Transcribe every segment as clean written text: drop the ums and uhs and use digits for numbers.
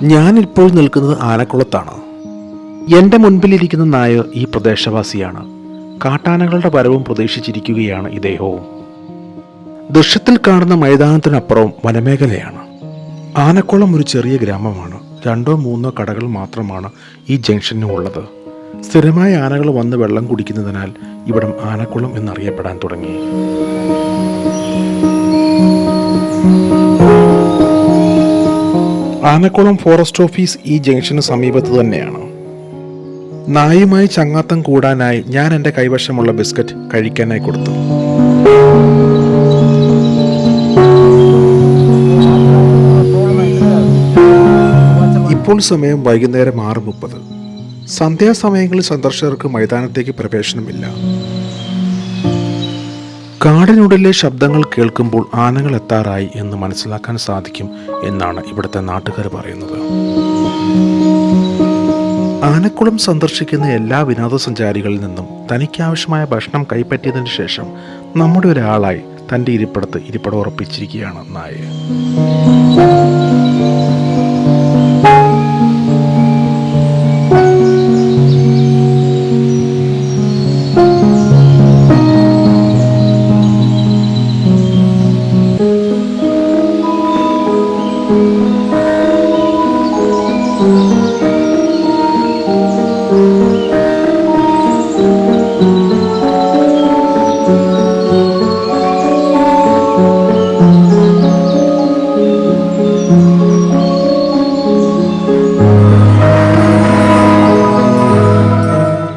ഞാനിപ്പോൾ നിൽക്കുന്നത് ആനക്കുളത്താണ്. എൻ്റെ മുൻപിലിരിക്കുന്ന നായ ഈ പ്രദേശവാസിയാണ്. കാട്ടാനകളുടെ വരവും പ്രതീക്ഷിച്ചിരിക്കുകയാണ് ഇദ്ദേഹവും. ദൃശ്യത്തിൽ കാണുന്ന മൈതാനത്തിനപ്പുറവും വനമേഖലയാണ്. ആനക്കുളം ഒരു ചെറിയ ഗ്രാമമാണ്. 2-3 കടകൾ മാത്രമാണ് ഈ ജംഗ്ഷനുള്ളത്. സ്ഥിരമായ ആനകൾ വന്ന് വെള്ളം കുടിക്കുന്നതിനാൽ ഇവിടം ആനക്കുളം എന്നറിയപ്പെടാൻ തുടങ്ങി. ആനക്കുളം ഫോറസ്റ്റ് ഓഫീസ് ഈ ജംഗ്ഷന് സമീപത്ത് തന്നെയാണ്. നായുമായി ചങ്ങാത്തം കൂടാനായി ഞാൻ എൻ്റെ കൈവശമുള്ള ബിസ്ക്കറ്റ് കഴിക്കാനായി കൊടുത്തു. ഇപ്പോൾ സമയം വൈകുന്നേരം 6:30. സന്ധ്യാസമയങ്ങളിൽ സന്ദർശകർക്ക് മൈതാനത്തേക്ക് പ്രവേശനമില്ല. കാടിനുള്ളിലെ ശബ്ദങ്ങൾ കേൾക്കുമ്പോൾ ആനകൾ എത്താറായി എന്ന് മനസ്സിലാക്കാൻ സാധിക്കും എന്നാണ് ഇവിടുത്തെ നാട്ടുകാർ പറയുന്നത്. ആനക്കുളം സന്ദർശിക്കുന്ന എല്ലാ വിനോദസഞ്ചാരികളിൽ നിന്നും തനിക്കാവശ്യമായ ഭക്ഷണം കൈപ്പറ്റിയതിന് ശേഷം നമ്മുടെ ഒരാളായി തൻ്റെ ഇരിപ്പിടം ഉറപ്പിച്ചിരിക്കുകയാണ് നായ.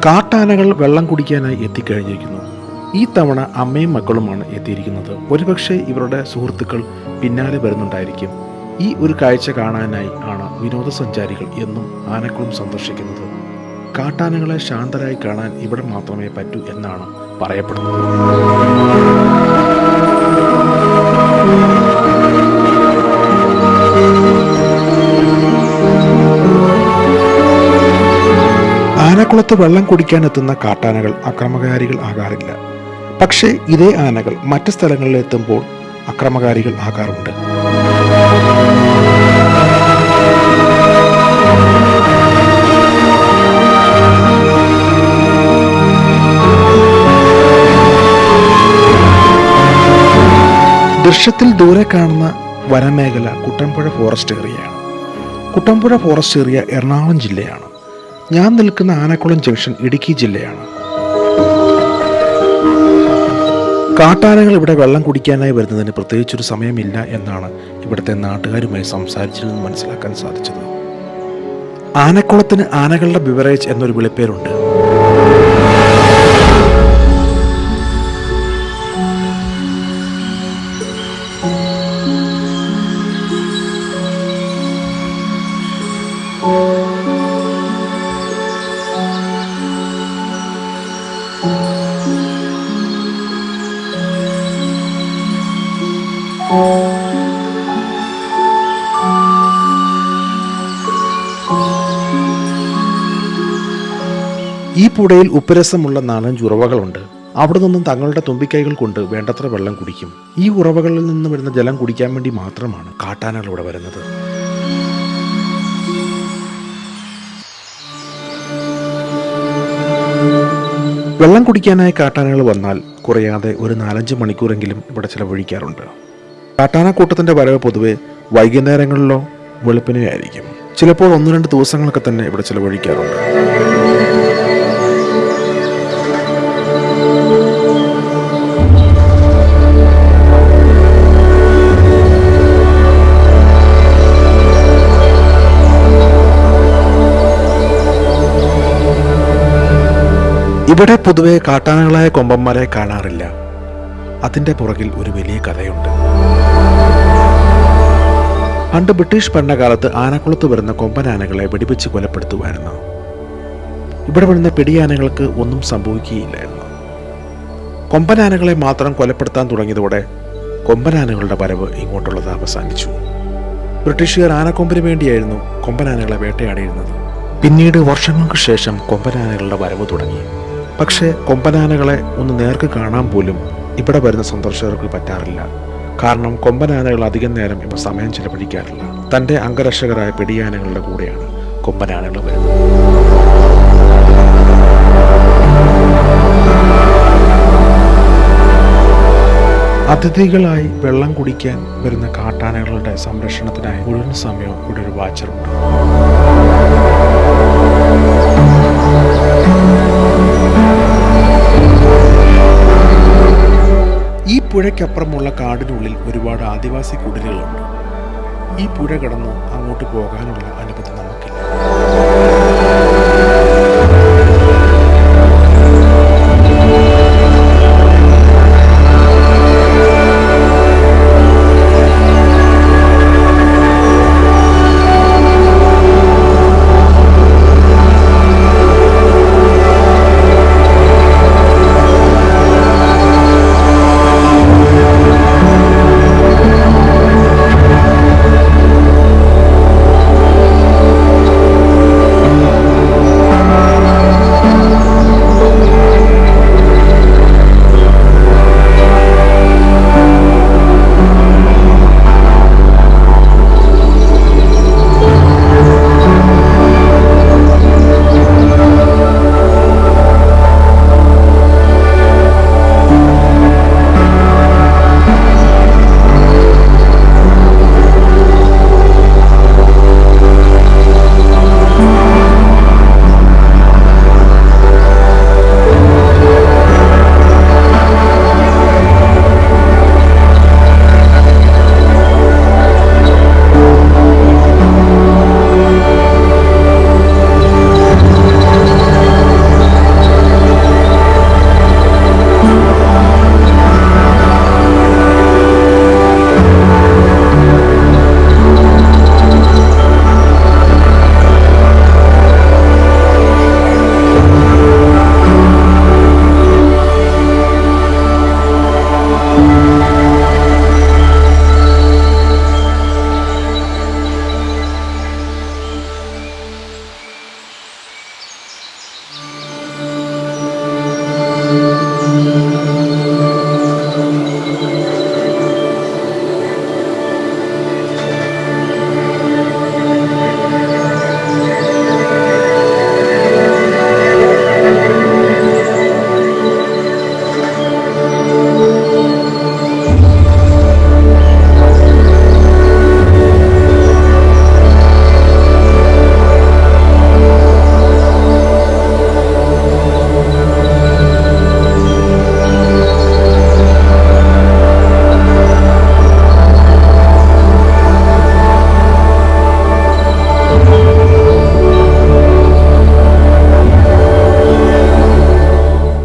കാട്ടാനകൾ വെള്ളം കുടിക്കാനായി എത്തിക്കഴിഞ്ഞിരിക്കുന്നു. ഈ തവണ അമ്മയും മക്കളുമാണ് എത്തിയിരിക്കുന്നത്. ഒരുപക്ഷെ ഇവരുടെ സുഹൃത്തുക്കൾ പിന്നാലെ വരുന്നുണ്ടായിരിക്കും. ഈ ഒരു കാഴ്ച കാണാനായി ആണ് വിനോദസഞ്ചാരികൾ എന്നും ആനക്കുളം സന്ദർശിക്കുന്നത്. കാട്ടാനകളെ ശാന്തരായി കാണാൻ ഇവിടെ മാത്രമേ പറ്റൂ എന്നാണ് പറയപ്പെടുന്നത്. ആനക്കുളത്ത് വെള്ളം കുടിക്കാനെത്തുന്ന കാട്ടാനകൾ അക്രമകാരികൾ ആകാറില്ല. പക്ഷേ ഇതേ ആനകൾ മറ്റ് സ്ഥലങ്ങളിൽ എത്തുമ്പോൾ അക്രമകാരികൾ ആകാറുണ്ട്. ദൃശ്യത്തിൽ ദൂരെ കാണുന്ന വനമേഖല കുട്ടമ്പുഴ ഫോറസ്റ്റ് ഏരിയയാണ്. കുട്ടമ്പുഴ ഫോറസ്റ്റ് ഏരിയ എറണാകുളം ജില്ലയാണ്. ഞാൻ നിൽക്കുന്ന ആനക്കുളം ജംഗ്ഷൻ ഇടുക്കി ജില്ലയാണ്. കാട്ടാനകൾ ഇവിടെ വെള്ളം കുടിക്കാനായി വരുന്നതിന് പ്രത്യേകിച്ചൊരു സമയമില്ല എന്നാണ് ഇവിടുത്തെ നാട്ടുകാരുമായി സംസാരിച്ചതിൽ നിന്ന് മനസ്സിലാക്കാൻ സാധിച്ചത്. ആനക്കുളത്തിന് ആനകളുടെ ബിവറേജ് എന്നൊരു വിളിപ്പേരുണ്ട്. ഈ പുഴയിൽ ഉപ്പുരസമുള്ള 4-5 ഉറവകളുണ്ട്. അവിടെ നിന്നും തങ്ങളുടെ തുമ്പിക്കൈകൾ കൊണ്ട് വേണ്ടത്ര വെള്ളം കുടിക്കും. ഈ ഉറവകളിൽ നിന്നും വരുന്ന ജലം കുടിക്കാൻ വേണ്ടി മാത്രമാണ് കാട്ടാനകൾ ഇവിടെ വരുന്നത്. വെള്ളം കുടിക്കാനായി കാട്ടാനകൾ വന്നാൽ കുറയാതെ ഒരു 4-5 മണിക്കൂറെങ്കിലും ഇവിടെ ചിലവഴിക്കാറുണ്ട്. കാട്ടാനക്കൂട്ടത്തിന്റെ വരവ് പൊതുവെ വൈകുന്നേരങ്ങളിലോ വെളുപ്പിനോ ആയിരിക്കും. ചിലപ്പോൾ 1-2 ദിവസങ്ങളൊക്കെ തന്നെ ഇവിടെ ചിലവഴിക്കാറുണ്ട്. ഇവിടെ പൊതുവെ കാട്ടാനകളായ കൊമ്പന്മാരെ കാണാറില്ല. അതിൻ്റെ പുറകിൽ ഒരു വലിയ കഥയുണ്ട്. പണ്ട് ബ്രിട്ടീഷ് ഭരണകാലത്ത് ആനക്കുളത്ത് വരുന്ന കൊമ്പനാനകളെ വെടിവെച്ച് കൊലപ്പെടുത്തുമായിരുന്നു. ഇവിടെ വരുന്ന പിടിയാനകൾക്ക് ഒന്നും സംഭവിക്കുകയില്ലായിരുന്നു. കൊമ്പനാനകളെ മാത്രം കൊലപ്പെടുത്താൻ തുടങ്ങിയതോടെ കൊമ്പനാനകളുടെ വരവ് ഇങ്ങോട്ടുള്ളത് അവസാനിച്ചു. ബ്രിട്ടീഷുകാർ ആനക്കൊമ്പിന് വേണ്ടിയായിരുന്നു കൊമ്പനാനകളെ വേട്ടയാടിയിരുന്നത്. പിന്നീട് വർഷങ്ങൾക്ക് ശേഷം കൊമ്പനാനകളുടെ വരവ് തുടങ്ങി. പക്ഷേ കൊമ്പനാനകളെ ഒന്ന് നേർക്ക് കാണാൻ പോലും ഇവിടെ വരുന്ന സന്ദർശകർക്ക് പറ്റാറില്ല. കാരണം കൊമ്പനാനകൾ അധികം നേരം ഇവ സമയം ചിലവഴിക്കാറില്ല. തൻ്റെ അംഗരക്ഷകരായ പിടിയാനകളുടെ കൂടെയാണ് കൊമ്പനാനകൾ വരുന്നത്. അതിഥികളായി വെള്ളം കുടിക്കാൻ വരുന്ന കാട്ടാനകളുടെ സംരക്ഷണത്തിനായി മുഴുവൻ സമയവും ഇവിടെ ഒരു വാച്ചറുണ്ട്. ഈ പുഴയ്ക്കപ്പുറമുള്ള കാടിനുള്ളിൽ ഒരുപാട് ആദിവാസി കുടിലുകളുണ്ട്. ഈ പുഴ കടന്ന് അങ്ങോട്ട് പോകാനുള്ള അനുമതി നമുക്കില്ല.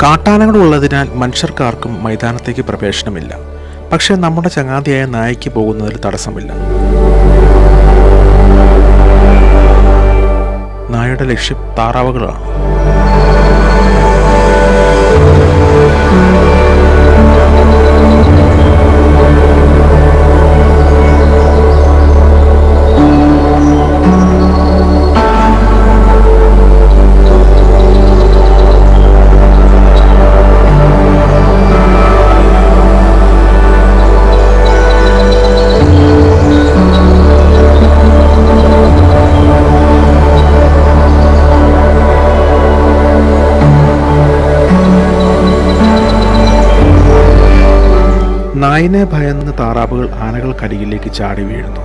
കാട്ടാനകൾ ഉള്ളതിനാൽ മനുഷ്യർക്കാർക്കും മൈതാനത്തേക്ക് പ്രവേശനമില്ല. പക്ഷേ നമ്മുടെ ചങ്ങാതിയായ നായയ്ക്ക് പോകുന്നതിൽ തടസ്സമില്ല. നായയുടെ ലക്ഷ്യം താറാവുകളാണ്. നായിനെ ഭയന്ന് താറാവുകൾ ആനകൾക്കരികിലേക്ക് ചാടി വീഴുന്നു.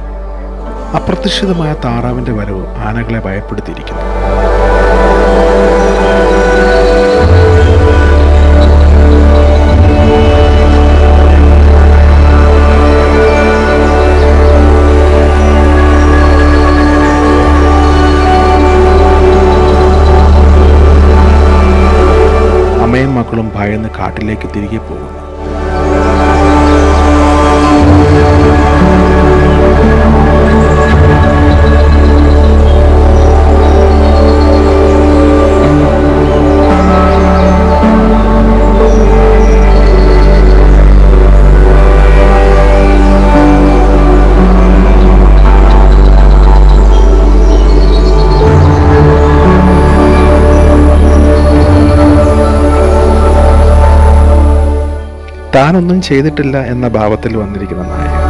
അപ്രതീക്ഷിതമായ താറാവിന്റെ വരവ് ആനകളെ ഭയപ്പെടുത്തിയിരിക്കുന്നു. അമ്മയും മക്കളും ഭയന്ന് കാട്ടിലേക്ക് തിരികെ പോകുന്നു. താനൊന്നും ചെയ്തിട്ടില്ല എന്ന ഭാവത്തിൽ വന്നിരിക്കുന്ന നായകൻ.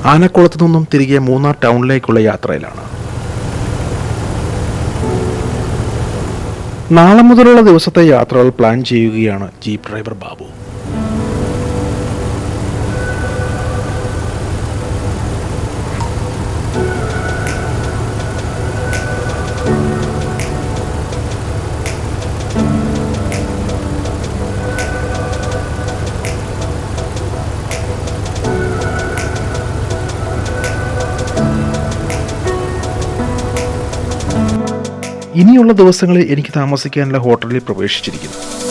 ആനക്കുളത്തു നിന്നും തിരികെ മൂന്നാർ ടൗണിലേക്കുള്ള യാത്രയിലാണ്. നാളെ മുതലുള്ള ദിവസത്തെ യാത്രകൾ പ്ലാൻ ചെയ്യുകയാണ് ജീപ്പ് ഡ്രൈവർ ബാബു. ഇനിയുള്ള ദിവസങ്ങളിൽ എനിക്ക് താമസിക്കാനുള്ള ഹോട്ടലിൽ പ്രവേശിച്ചിരിക്കുന്നു.